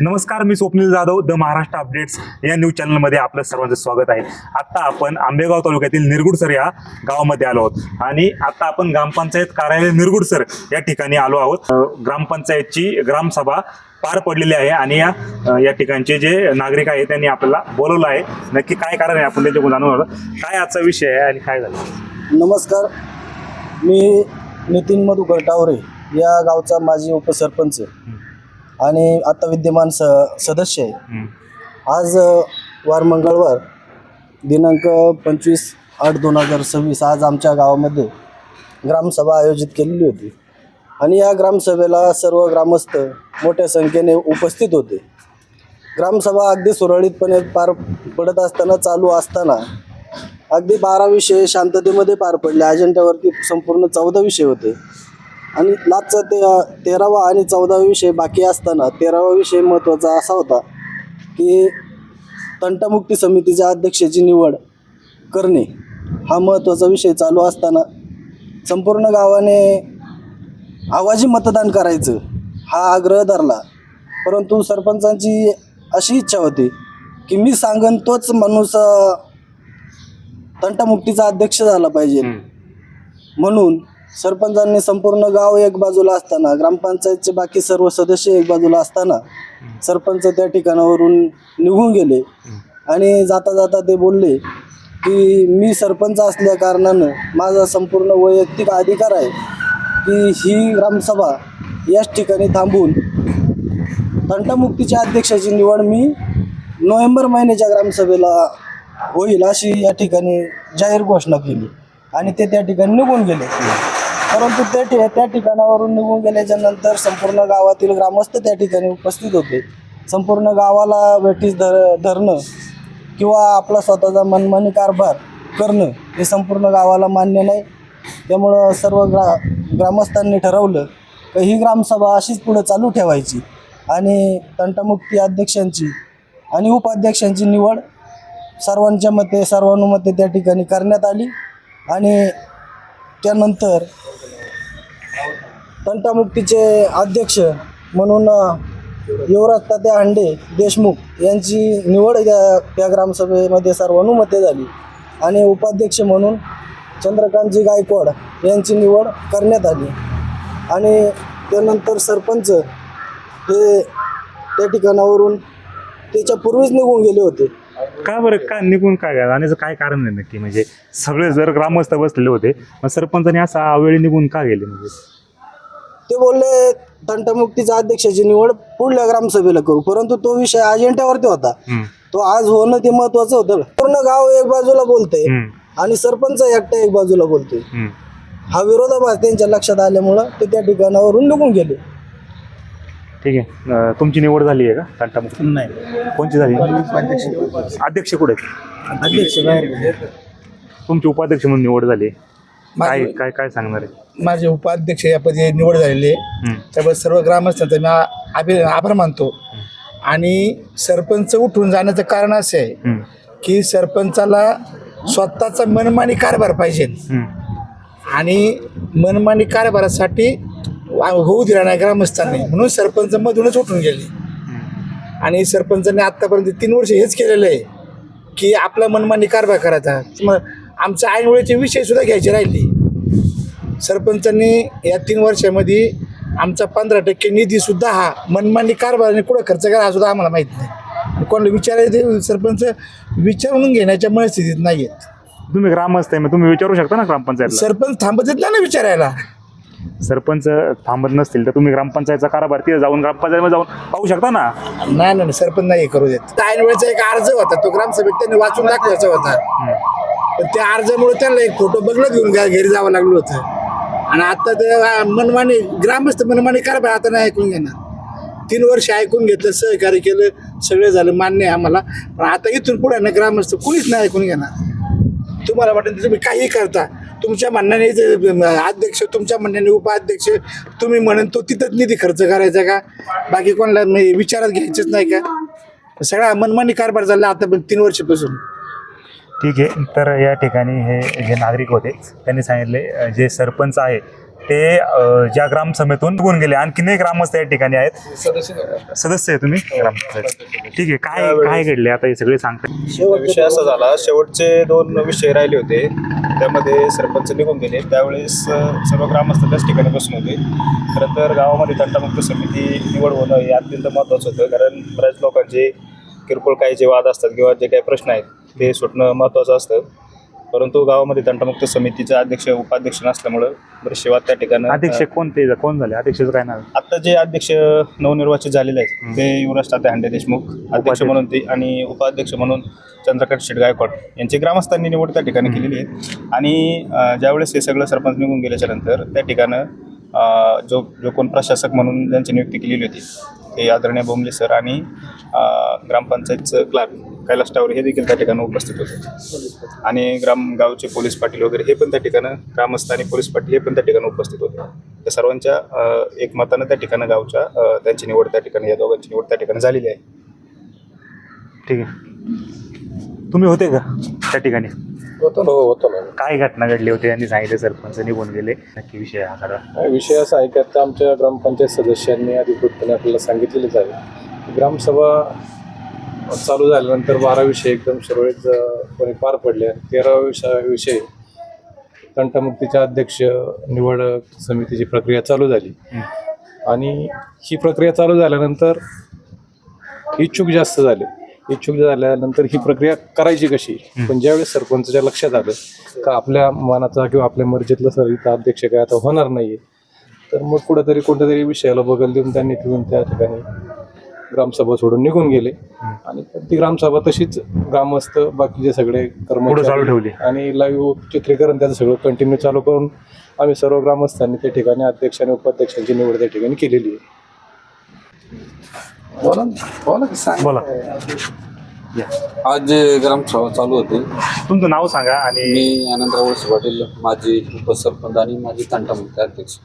नमस्कार, मी Swapnil Jadhav, the Maharashtra updates या news चॅनलमध्ये आपलं सर्वांचं स्वागत आहे. आता आपण आंबेगाव तालुक्यातील निरगुडसर या गावामध्ये आलो आहोत आणि आता आपण ग्रामपंचायत कार्यालय निरगुडसर या ठिकाणी आलो आहोत. ग्रामपंचायतची ग्रामसभा पार पडलेली आहे आणि या ठिकाणचे जे नागरिक आहेत त्यांनी आपल्याला बोलवलं आहे. नक्की काय कारण आहे आपण त्यांच्याकडून जाणून आलो. काय आजचा विषय आहे आणि काय झालं. नमस्कार, मी नितीन मधुकर टावरे या गावचा माजी उपसरपंच आणि आता विद्यमान सदस्य आहे. आज वार मंगळवार दिनांक 25/8/2026 आज आमच्या गावामध्ये ग्रामसभा आयोजित केलेली होती आणि या ग्रामसभेला सर्व ग्रामस्थ मोठ्या संख्येने उपस्थित होते. ग्रामसभा अगदी सुरळीतपणे पार पडत असताना चालू असताना अगदी 12 विषय शांततेमध्ये पार पडले. अजेंड्यावरती संपूर्ण 14 विषय होते आणि लास्टचा 13वा आणि 14वा विषय बाकी असताना 13वा विषय महत्त्वाचा असा होता की तंटामुक्ती समितीच्या अध्यक्षाची निवड करणे हा महत्त्वाचा विषय चालू असताना संपूर्ण गावाने आवाजी मतदान करायचं हा आग्रह धरला. परंतु सरपंचांची अशी इच्छा होती की मी सांगन तोच माणूस तंटामुक्तीचा अध्यक्ष झाला पाहिजे. म्हणून सरपंचांनी संपूर्ण गाव एक बाजूला असताना ग्रामपंचायतचे बाकी सर्व सदस्य एक बाजूला असताना सरपंच त्या ठिकाणावरून निघून गेले आणि जाता जाता ते बोलले की मी सरपंच असल्या कारणानं माझा संपूर्ण वैयक्तिक अधिकार आहे की ही ग्रामसभा याच ठिकाणी थांबून तंटामुक्तीच्या अध्यक्षाची निवड मी नोव्हेंबर महिन्याच्या ग्रामसभेला होईल अशी या ठिकाणी जाहीर घोषणा केली आणि ते त्या ठिकाणी निघून गेले. परंतु त्या ठिकाणावरून निघून गेल्याच्या नंतर संपूर्ण गावातील ग्रामस्थ त्या ठिकाणी उपस्थित होते. संपूर्ण गावाला वेठीस धरणं किंवा आपला स्वतःचा मनमानी कारभार करणं हे संपूर्ण गावाला मान्य नाही. त्यामुळं सर्व ग्रामस्थांनी ठरवलं की ही ग्रामसभा अशीच पुढे चालू ठेवायची आणि तंटामुक्ती अध्यक्षांची आणि उपाध्यक्षांची निवड सर्वानुमते त्या ठिकाणी करण्यात आली आणि त्यानंतर तंटामुक्तीचे अध्यक्ष म्हणून युवराज तात्या हांडे देशमुख यांची निवड त्या ग्रामसभेमध्ये सर्वानुमते झाली आणि उपाध्यक्ष म्हणून चंद्रकांतजी गायकवाड यांची निवड करण्यात आली आणि त्यानंतर सरपंच हे त्या ठिकाणावरून त्याच्यापूर्वीच निघून गेले होते. का बरं, का निघून काय आणि काय कारण आहे नक्की. म्हणजे सगळे जर ग्रामस्थ बसलेले होते मग सरपंचाने असा अवेळी निघून का गेले. म्हणजे ते बोलले तंटामुक्तीच्या अध्यक्षाची निवड पुढल्या ग्रामसभेला करू. परंतु तो विषय अजेंड्यावरती होता. तो आज होणं ते महत्वाचं होतं. पूर्ण गाव एक बाजूला बोलतंय आणि सरपंच एकटा एक बाजूला बोलतोय. हा विरोधाभास त्यांच्या लक्षात आल्यामुळं ते त्या ठिकाणावरून निघून गेले. ठीक आहे. तुमची निवड झाली आहे का तंटामुक्ती? नाही. कोणची झाली? अध्यक्ष कुठे? अध्यक्ष बाहेर. तुमची उपाध्यक्ष म्हणून निवड झाली. काय काय काय सांगणार आहे? माझे उपाध्यक्ष या पदी निवड झालेली आहे. त्यामुळे सर्व ग्रामस्थांचा मी आभार मानतो. आणि सरपंच उठून जाण्याचं कारण असं आहे की सरपंचाला स्वतःचा मनमानी कारभार पाहिजे आणि मनमानी कारभारासाठी होऊ दिला नाही ग्रामस्थांनी, म्हणून सरपंच मधूनच उठून गेले. आणि सरपंचांनी आत्तापर्यंत 3 वर्ष हेच केलेलं आहे की आपला मनमानी कारभार करायचा. मग आमच्या ऐनवेळेचे विषयसुद्धा घ्यायचे राहिले. सरपंचांनी या 3 वर्षामध्ये आमचा 15% निधीसुद्धा हा मनमानी कारभाराने कुठं खर्च करा हा सुद्धा आम्हाला माहीत नाही. कोणाला विचारायचे सरपंच विचारून घेण्याच्या मनस्थितीत नाही आहेत. तुम्ही ग्रामस्थ आहे मग तुम्ही विचारू शकता ना ग्रामपंचायत. सरपंच थांबत येत ना विचारायला. सरपंच थांबत नसतील तर तुम्ही ग्रामपंचायतचा कारभार तिथे जाऊन ग्रामपंचायतमध्ये जाऊन पाहू शकता ना. नाही सरपंच नाही करू देत. ऐनवेळेचा एक अर्ज होता तो ग्रामसभेत त्यांनी वाचून दाखवायचा होता. पण त्या अर्जामुळे त्यांना एक फोटो बदलत घेऊन घरी जावं लागलं होतं. आणि आता ते मनमानी ग्रामस्थ मनमानी कारभार आता नाही ऐकून घेणार. 3 वर्ष ऐकून घेतलं, सहकार्य केलं, सगळं झालं, मान्य आहे आम्हाला. पण आता इथून पुढे ना ग्रामस्थ कुणीच नाही ऐकून घेणार. तुम्हाला वाटतं तुम्ही काही करता, तुमच्या म्हणण्याने अध्यक्ष, तुमच्या म्हणण्याने उपाध्यक्ष, तुम्ही म्हणून तो तिथंच निधी खर्च करायचा का? बाकी कोणाला विचारात घ्यायचंच नाही का? सगळा मनमानी कारभार झाला आता पण 3 वर्षापासून. ठीक आहे. तर या ठिकाणी हे जे नागरिक होते त्यांनी सांगितले जे सरपंच आहे ते ज्या ग्रामसभेतून निघून गेले. आणखीन एक ग्रामस्थ या ठिकाणी आहेत. सदस्य आहे तुम्ही ग्रामपंचायत. ठीक आहे, काय काय घडले आता हे सगळे सांगतात. विषय असा झाला, शेवटचे 2 विषय राहिले होते, त्यामध्ये सरपंच निघून गेले. त्यावेळेस सर्व ग्रामस्थ त्याच ठिकाणी बसून होते. खरं तर गावामध्ये तंटामुक्त समिती निवड होणं हे अत्यंत महत्त्वाचं होतं, कारण बऱ्याच लोकांचे किरकोळ काही जे वाद असतात किंवा जे काही प्रश्न आहेत ते सुटणं महत्त्वाचं असतं. परंतु गावामध्ये तंटामुक्त समितीचा अध्यक्ष उपाध्यक्ष नसल्यामुळं बरेचसे वाद त्या ठिकाणी. अध्यक्ष कोण झाले? अध्यक्षाचं काय नाव? आता जे अध्यक्ष नवनिर्वाचित झालेले आहेत ते युवराज तात्या हांडे देशमुख अध्यक्ष म्हणून ते, आणि उपाध्यक्ष म्हणून चंद्रकांत शेट गायकवाड यांची ग्रामस्थांनी निवड त्या ठिकाणी केलेली आहे. आणि ज्यावेळेस हे सगळं सरपंच निघून गेल्याच्या नंतर त्या ठिकाणं जो कोण प्रशासक म्हणून ज्यांची नियुक्ती केलेली होती ते आदरणीय बोंबले सर आणि ग्रामपंचायतचं क्लार्क कैलास टावर हे देखील त्या ठिकाणी उपस्थित होते. आणि गावचे पोलीस पाटील वगैरे हे पण त्या ठिकाणं, ग्रामस्थ आणि पोलीस पाटील हे पण त्या ठिकाणी उपस्थित होते. त्या सर्वांच्या एकमतानं त्या ठिकाणी गावच्या त्यांची निवड त्या ठिकाणी, या दोघांची निवड त्या ठिकाणी झालेली आहे. ठीक आहे, तुम्ही होते का त्या ठिकाणी? होतो ना. काय घटना घडली होती? यांनी सांगितलं सरपंच निघून गेले. नक्की विषय हा खरा विषय असा आहे की आता आमच्या ग्रामपंचायत सदस्यांनी अधिकृतपणे आपल्याला सांगितलेलेच आहे. ग्रामसभा चालू झाल्यानंतर 12 विषय एकदम सुरळीतपणे पार पडले. 13वा विषय तंटामुक्तीच्या अध्यक्ष निवड समितीची प्रक्रिया चालू झाली. आणि ही प्रक्रिया चालू झाल्यानंतर इच्छुक जास्त झाले. इच्छुक झाल्यानंतर ही प्रक्रिया करायची कशी, पण ज्यावेळेस सरपंचच्या लक्षात आलं का आपल्या मनाचा किंवा आपल्या मर्जीतला सर इथं अध्यक्ष काय आता होणार नाहीये, तर मग कुठंतरी कोणत्यातरी विषयाला बगल देऊन त्यांनी तिथून त्या ठिकाणी ग्रामसभा सोडून निघून गेले. आणि ती ग्रामसभा तशीच ग्रामस्थ बाकीचे सगळे कर्मचारी ठेवली आणि लाईव्ह चित्रीकरण त्याचं सगळं कंटिन्यू चालू करून आम्ही सर्व ग्रामस्थांनी त्या ठिकाणी अध्यक्ष आणि उपाध्यक्षांची निवड त्या ठिकाणी केलेली आहे. बोला. आज जे ग्रामसभा चालू होती, तुमचं नाव सांगा. आणि मी आनंदराव वळसे पाटील, माजी उपसरपंच आणि माजी तंटामुक्ती अध्यक्ष.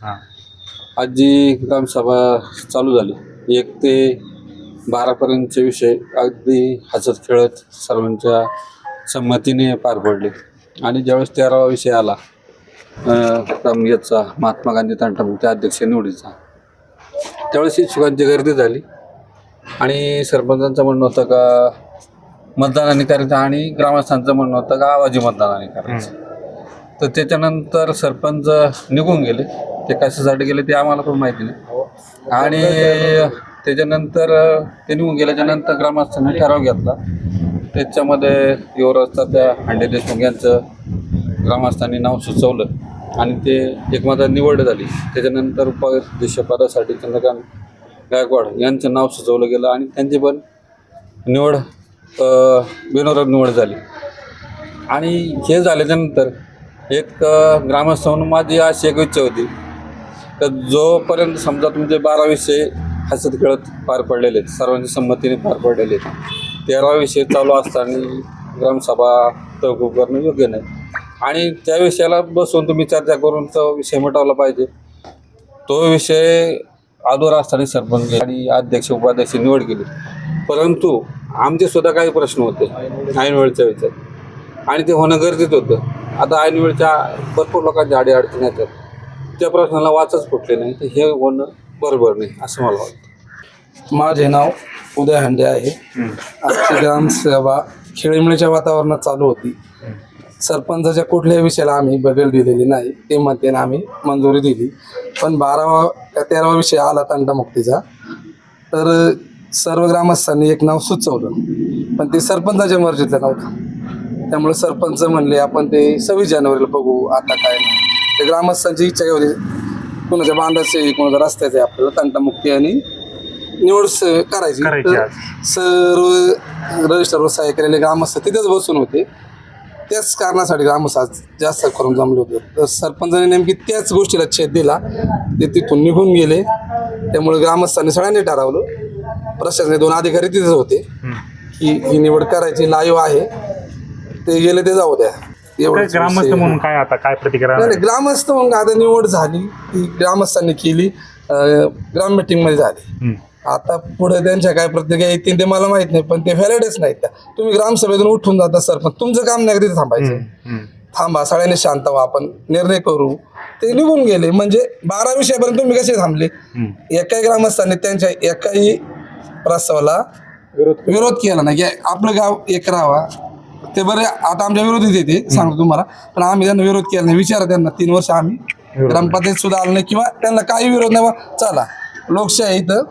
आज जी ग्रामसभा चालू झाली 1 ते 12पर्यंतचे विषय अगदी हसत खेळत सर्वांच्या संमतीने पार पडले. आणि ज्यावेळेस 13वा विषय आला याचा महात्मा गांधी तंटामुक्ती अध्यक्ष निवडीचा, त्यावेळेस इच्छुकांची गर्दी झाली. आणि सरपंचांचं म्हणणं होतं का मतदानाने करायचं आणि ग्रामस्थांचं म्हणणं होतं का आवाजी मतदानाने करायचं. तर त्याच्यानंतर सरपंच निघून गेले. ते कशासाठी गेले ते आम्हाला पण माहिती नाही. आणि त्याच्यानंतर ते निघून गेल्याच्यानंतर ग्रामस्थांनी ठराव घेतला. त्याच्यामध्ये युवराज तात्या हांडे देशमुख यांचं ग्रामस्थांनी नाव सुचवलं आणि ते एकमताने निवड झाली. त्याच्यानंतर उपाध्यक्षपदासाठी चंद्रकांत गायकवाड यांचं नाव सुचवलं गेलं आणि त्यांची पण निवड बिनविरोध निवड झाली. आणि हे झाल्याच्यानंतर एक ग्रामस्थ म्हणून माझी अशी एक इच्छा होती तर जोपर्यंत समजा तुमचे 12 विषय हसत खेळत पार पडलेले आहेत, सर्वांच्या संमतीने पार पडलेले आहेत, 13वा विषय चालू असताना ग्रामसभा तहकूब करणं योग्य नाही. आणि त्या विषयाला बसून तुम्ही चर्चा करून तो विषय मिटवला पाहिजे. तो विषय अधुरा असताना सरपंच आणि अध्यक्ष उपाध्यक्ष निवड केली. परंतु आमचे सुद्धा काही प्रश्न होते ऐनवेळच्या विचार आणि ते होणं गरजेचं होतं. आता ऐनवेळच्या भरपूर लोकांच्या अडीअडचणी येतात, त्या प्रश्नाला वाचच फुटले नाही, तर हे होणं बरोबर नाही असं मला वाटतं. माझे नाव उदय हांडे आहे. आजची ग्रामसभा खेळीमेळीच्या वातावरणात चालू होती. सरपंचाच्या कुठल्याही विषयाला आम्ही बगल दिलेली नाही, ते मतेने आम्ही मंजुरी दिली. पण 13वा विषय आला तंटामुक्तीचा, तर सर्व ग्रामस्थांनी एक नाव सुचवलं, पण ते सरपंचाच्या मर्जीतलं नव्हतं. त्यामुळे सरपंच म्हणले आपण ते 26 जानेवारीला बघू, आता काय नाही. ते ग्रामस्थांची इच्छा काय होती, कोणाच्या बांधाचे कोणाच्या रस्त्याचे आपल्याला तंटामुक्ती आणि निवड करायची. तर सर्व रजिस्टरवर सह्या केलेले ग्रामस्थ तिथेच बसून होते. त्याच कारणासाठी ग्रामस्थ जास्त करून जमले होते. तर सरपंचाने नेमकी त्याच गोष्टीला छेद दिला, ते तिथून निघून गेले. त्यामुळे ग्रामस्थांनी सगळ्यांनी ठरवलं, प्रशासनाचे 2 अधिकारी तिथेच होते की ही निवड करायची, लाईव्ह आहे, ते गेले ते जाऊ द्या. ग्रामस्थ म्हणून काय आता काय प्रतिक्रिया? नाही, ग्रामस्थ म्हणून आता निवड झाली, ती ग्रामस्थांनी केली, ग्राम मीटिंगमध्ये झाली. आता पुढे त्यांच्या काय प्रतिक्रिया येतील ते मला माहित नाही, पण ते व्हॅलिडच नाहीत. त्या तुम्ही ग्रामसभेतून उठून जाता सरपंच, तुमचं काम नाही तिथे थांबायचं. थांबा सगळ्यांनी शांत व्हा, आपण निर्णय करू, ते निघून गेले. म्हणजे 12 विषयापर्यंत तुम्ही कसे थांबले? एकाही ग्रामस्थांनी त्यांच्या एकाही प्रस्तावाला विरोध केला नाही की आपलं गाव एक राहावा. ते बरे आता आमच्या विरोधीत येते सांगतो तुम्हाला, पण आम्ही त्यांना विरोध केला नाही. विचारा त्यांना, 3 वर्ष आम्ही ग्रामपंचायत सुद्धा आलो नाही किंवा त्यांना काही विरोध नाही. चला लोकशाही इथं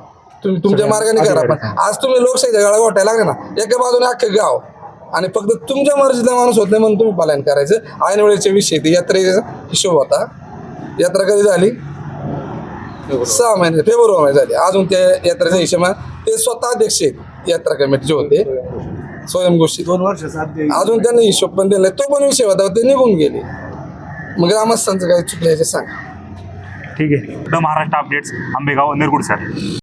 तुम्ही तुमच्या मार्गाने करा. पण आज तुम्ही लोकशाहीच्या गाळा गोटायला लागले ना, एका बाजूने अख्खं गाव आणि फक्त तुमच्या मर्जीतला माणूस होत नाही म्हणून तुम्ही पालन करायचं. ऐन वेळेचे विषय ते यात्रेचा हिशोब होता. यात्रा कधी झाली? 6 महिने, फेब्रुवारी महिने झाली. अजून त्या यात्रेचा हिशोब ते स्वतः अध्यक्ष आहेत यात्रा कमिटीचे होते स्वयंघोषित. 2 वर्षाचा अजून त्यांनी हिशोब पण दिला, तो पण विषय होता, ते निघून गेले. मग ग्रामस्थांचं काय चुकलं याचे सांगा. ठीक आहे. The Maharashtra updates, Ambegaon, Nirgud sir.